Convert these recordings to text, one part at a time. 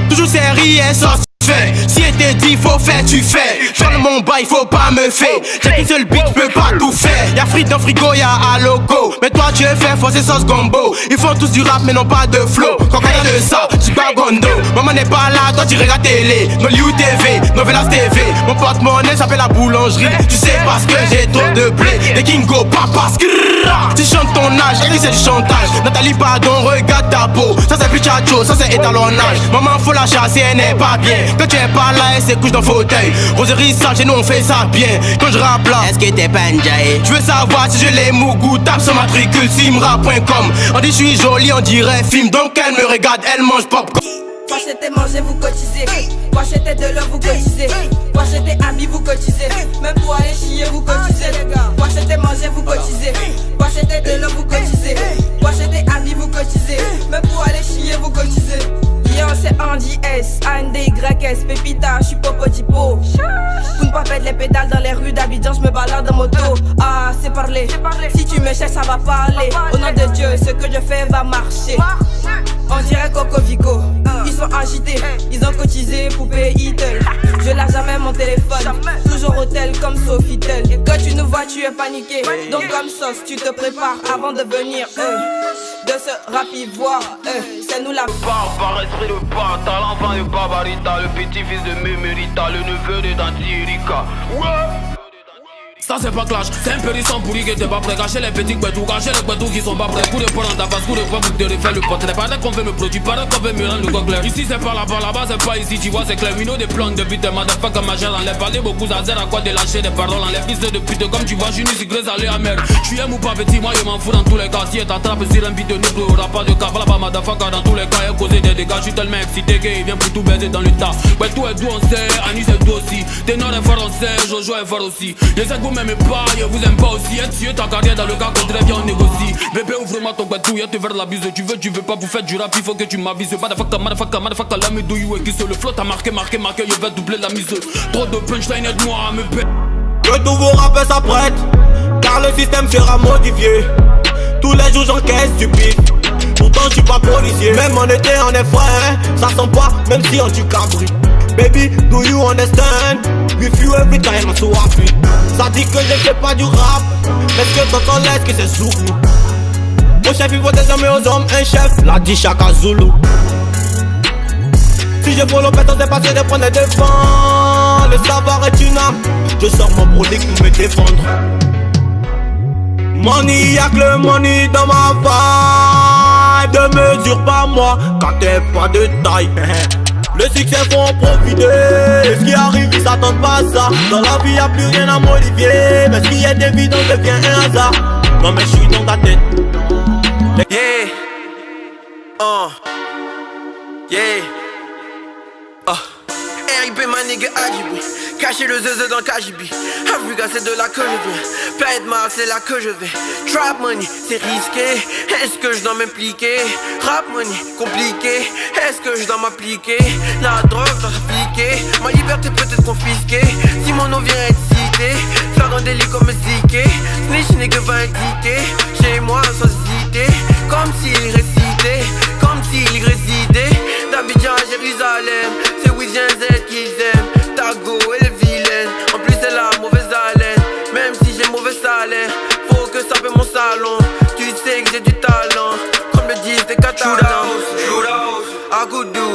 Toujours sérieux, ça se fait. Si elle te dit faut faire, tu fais. Genre mon bail, faut pas me faire. J'ai qu'une seule bite, j'peux pas tout faire. Y'a frites dans le frigo, y'a à logo. Mais toi tu es fait forcer sauce gombo. Ils font tous du rap mais non pas de flow. Quand on a de ça, tu pas gondo. Maman n'est pas là, toi tu regardes télé. Nollywood TV, Novelas TV. Mon porte-monnaie s'appelle la boulangerie. Tu sais parce que j'ai trop de blé. Les Kingo, papa, tu chantes ton âge, et c'est du chantage. Nathalie, pardon, regarde ta peau. Ça c'est plus tchatcho, ça c'est étalonnage. Maman faut la chasser, elle n'est pas bien. Quand tu es pas là, elle se couche dans le fauteuil. Roserie sale, chez nous on fait ça bien. Quand je rappe là, est-ce que t'es pas enjaillé? Je veux savoir si je les mougou, tape sur matricule, simra.com. On dit je suis jolie, on dirait film. Donc elle me regarde, elle mange popcorn. Pour acheter manger, vous cotisez. Pour acheter de l'eau, vous cotisez. Pour acheter habits, vous cotisez. Même pour aller chier, vous cotisez. Pour acheter manger, vous cotisez. Pour acheter de l'eau, vous cotisez. Pour acheter habits, vous cotisez. Même pour aller chier, vous cotisez. Yo, c'est Andy S, ANDYS, Pépita, j'suis Popo Dipo. Pour ne pas perdre les pédales dans les rues d'Abidjan, j'me balade en moto. Ah, c'est parler. Si tu me cherches, ça va parler. Au nom de Dieu, ce que je fais va marcher. On dirait Coco Vico. Ils sont agités, ils ont cotisé pour payer Eatle. Je lâche jamais mon téléphone, toujours hôtel comme Sofitel. Quand tu nous vois, tu es paniqué. Donc comme sauce, tu te prépares avant de venir. De ce rap ivoire, c'est nous la par esprit de bâtard, l'enfant de Babarita, le petit-fils de Mémérita, le neveu de Dantirika. Ouais. Ça c'est pas clash, c'est un peu risant pourri qui t'es pas prêt. Cacher les petits gbetous, cacher les gbetous qui sont pas prêts. Coup de poing dans ta face, coup de poing pour te refaire le portrait. Pendant qu'on veut me produire, pendant qu'on veut me rendre le corps clair. Ici c'est pas là-bas c'est pas ici, tu vois c'est clair. Mino des plans depuis tes motherfuckers machin enlève. Parler beaucoup ça sert à quoi de lâcher des paroles. Enlève fils de pute comme tu vois, je suis grès allé amer. Tu aimes ou pas petit, moi je m'en fous dans tous les cas. Si elle t'attrape sur un beat de nous, aura pas de cas. Voilà pas motherfucker dans tous les cas, elle causé des dégâts. Je suis tellement excité qu'il vient pour tout baiser dans le tas. Ouais tout est d'où on sait, Annie c'est d'où aussi. Ténor est fort on sait, Jojo est fort aussi. Je sais que vous m'aimez pas, vous aime pas aussi, être tué ta carrière dans le cas contraire, viens on négocie. Bébé ouvre-moi ton bateau, y'a te faire la bise. Tu veux pas vous faire du rap, il faut que tu m'avises. Motherfucker, la me do you et qui se le flotte a marqué, je vais doubler la mise. Trop de punchline, aide-moi à me paix. Le nouveau rappeur s'apprête, car le système sera modifié. Tous les jours j'encaisse du pif, pourtant je suis pas policier. Même en été on est frère, ça sent pas, même si on tue cabri. Baby, do you understand? With you every time I'm so happy. Ça dit que je fais pas du rap, mais ce que t'entends laisse que c'est sourd. Mon chef il faut des hommes et aux hommes, un chef, l'a dit Chaka Zulu. Si je vole au pétant, c'est passé de prendre des devants. Le savoir est une arme, je sors mon prodigue pour me défendre. Money, y'a que le money dans ma vibe. Ne mesure pas moi, quand t'es pas de taille. Le succès faut en profiter. Ce qui arrive ils s'attendent pas à ça. Dans la vie y'a plus rien à modifier. Mais ce qui est évident devient un hasard. Non mais je suis dans ta tête. Yeah. Yeah. RIP ma nigga AGB. Cacher le zeuze dans KGB. Africa c'est de là que je viens. Planète Mars c'est là que je vais. Trap money c'est risqué. Est-ce que je dois m'impliquer? Rap money compliqué. Est-ce que je dois m'appliquer? La drogue doit s'appliquer. Ma liberté peut être confisquée. Si mon nom vient être cité. Faire un délit comme Ziké. Snitch nigga va indiquer. Chez moi sans hésiter. Comme s'il récitait. Comme s'il résidait. D'Abidjan à Jérusalem. C'est Wizen Z qu'ils aiment. Tago elle est vilaine. En plus elle a mauvaise haleine. Même si j'ai mauvais salaire, faut que ça paie mon salon. Tu sais que j'ai du talent. Comme le disent des Catalans. Shoothouse, I could do.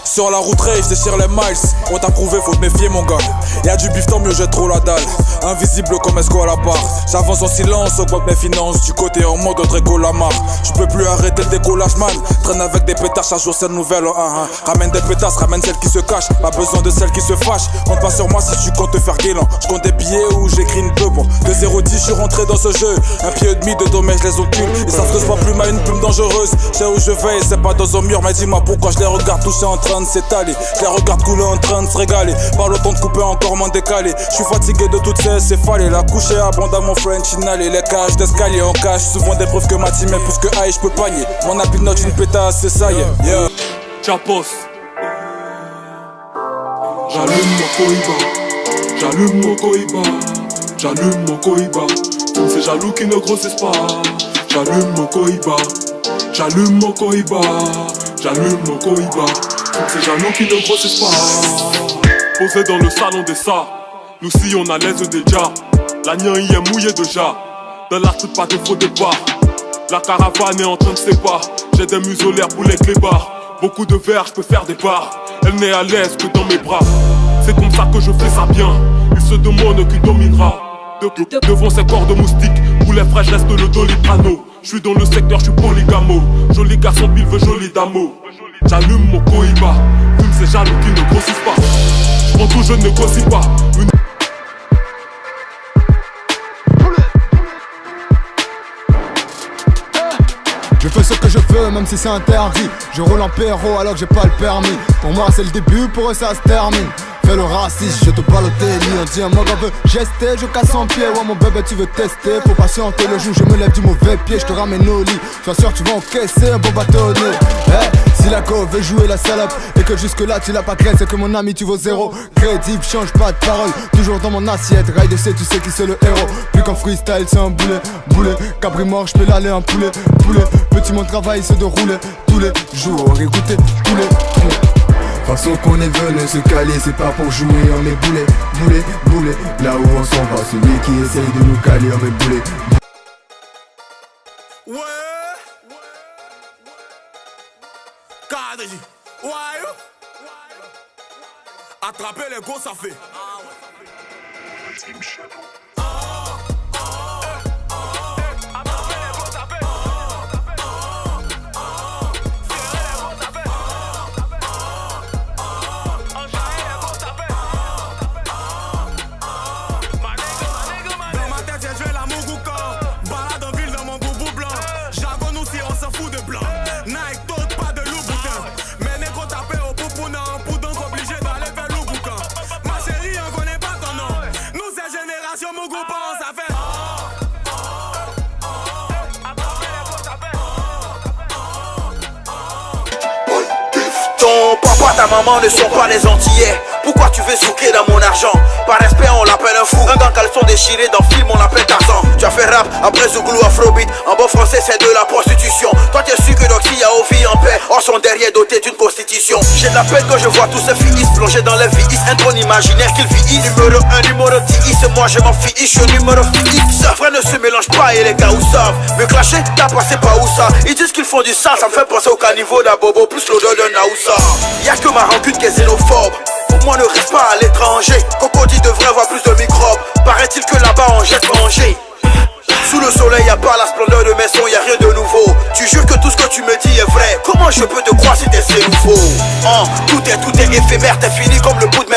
Sur la route rage, déchire les miles. On t'a prouvé, faut te méfier mon gars. Y'a du bif, tant mieux, j'ai trop la dalle. Invisible comme Esco à la barre. J'avance en silence, augmente mes finances. Du côté en mode Draco Lamar. J'peux plus arrêter le décollage man. Traîne avec des pétards, chaque jour c'est nouvelle en 1-1. Ramène des pétasses, ramène celles qui se cachent. Pas besoin de celles qui se fâchent. Compte pas sur moi si tu comptes te faire guélan. J'compte des billets ou j'écris une peu bon. De 0-10 j'suis rentré dans ce jeu. Un pied et demi de dommage, je les occulte. Ils savent que c'est pas plume à une plume dangereuse. Je sais où je vais et c'est pas dans un mur. Mais dis-moi pourquoi je les regarde toucher en train de s'étaler. Je les regarde couler en train de se régaler. Par le temps de couper encore moins décalé. Je suis fatigué de toutes ces céphalées. La couche est abondamment French inhalé. Les cages d'escalier en cache. Souvent des preuves que ma team est plus que high. Je peux panier. Mon habit note une pétasse c'est ça y est. Yeah. Chapos. J'allume mon cohiba. J'allume mon cohiba. J'allume mon cohiba. Tous ces jaloux qui ne grossissent pas. J'allume mon Cohiba, j'allume mon Cohiba, j'allume mon Cohiba. Tous ces jaloux qui ne grossissent pas. Posé dans le salon des ça, nous sillons à l'aise déjà. La nian y est mouillée déjà. Dans la street pas de faux départ. La caravane est en train de séparer. J'ai des musolaires pour les clébards. Beaucoup de verres, je peux faire des barres. Elle n'est à l'aise que dans mes bras. C'est comme ça que je fais ça bien. Il se demande qui dominera. Devant ces corps de moustiques où les fraîches restent le doliprano. Je suis dans le secteur, je suis polygamo. Joli garçon, il veut joli damo. J'allume mon Cohiba. Fume ces jaloux qui ne grossissent pas. Je prends tout, je ne négocie pas. Je fais ce que je veux même si c'est interdit. Je roule en PRO alors que j'ai pas le permis. Pour moi c'est le début, pour eux ça se termine. Fais le raciste, je te parle au télé. On dit un mot veut gester, je casse en pied. Ouais mon bébé tu veux tester. Faut patienter le jour, je me lève du mauvais pied. Je te ramène au lit, sois sûr tu vas encaisser un bon bâtonnet. Si la go veut jouer la salope et que jusque là tu l'as pas créé, c'est que mon ami tu vaux zéro. Crédible, change pas de parole, toujours dans mon assiette. Rail de C, tu sais qui c'est le héros. Plus qu'en freestyle c'est un boulet, boulet. Cabri mort, je peux l'aller un poulet, poulet. Petit mon travail c'est de rouler tous les jours et goûter tous les façon qu'on est venu se caler, c'est pas pour jouer, on est boulet, boulet, boulet. Là où on s'en va, celui qui essaye de nous caler, on est boulet. Ouais. KDJ. Ouais. Attraper les gosses, ça fait. Papa, ta maman ne sont pas les Antillais. Pourquoi tu veux souquer dans mon argent? Par respect on l'appelle un fou. Un gars caleçon déchiré dans film on l'appelle Tarzan. Tu as fait rap, après Zouglou Afrobeat. En bon français c'est de la prostitution. Toi tu es sûr que Doxy a vie en paix. Or son derrière doté d'une constitution. J'ai de la peine quand je vois tous ces filles plongés dans les vices. Un trône imaginaire qu'ils vieillissent. Numéro 1, numéro 10, moi je m'en fiche. Je suis numéro fixe. Frère ne se mélange pas et les gars où savent. Me clasher, t'as passé par où ça? Ils disent qu'ils font du sale, ça me fait penser au caniveau d'un bobo plus l'odeur d'un naoussa. Y'a que ma rancune qui est xénophobe. Pour moi ne reste pas à l'étranger. Cocody devrait avoir plus de microbes. Paraît-il que là-bas on jette manger. Sous le soleil y'a pas la splendeur de mes sons, y'a rien de nouveau. Tu jures que tout ce que tu me dis est vrai. Comment je peux te croire si t'es c'est nouveau? Tout est éphémère, t'es fini comme le bout de mes...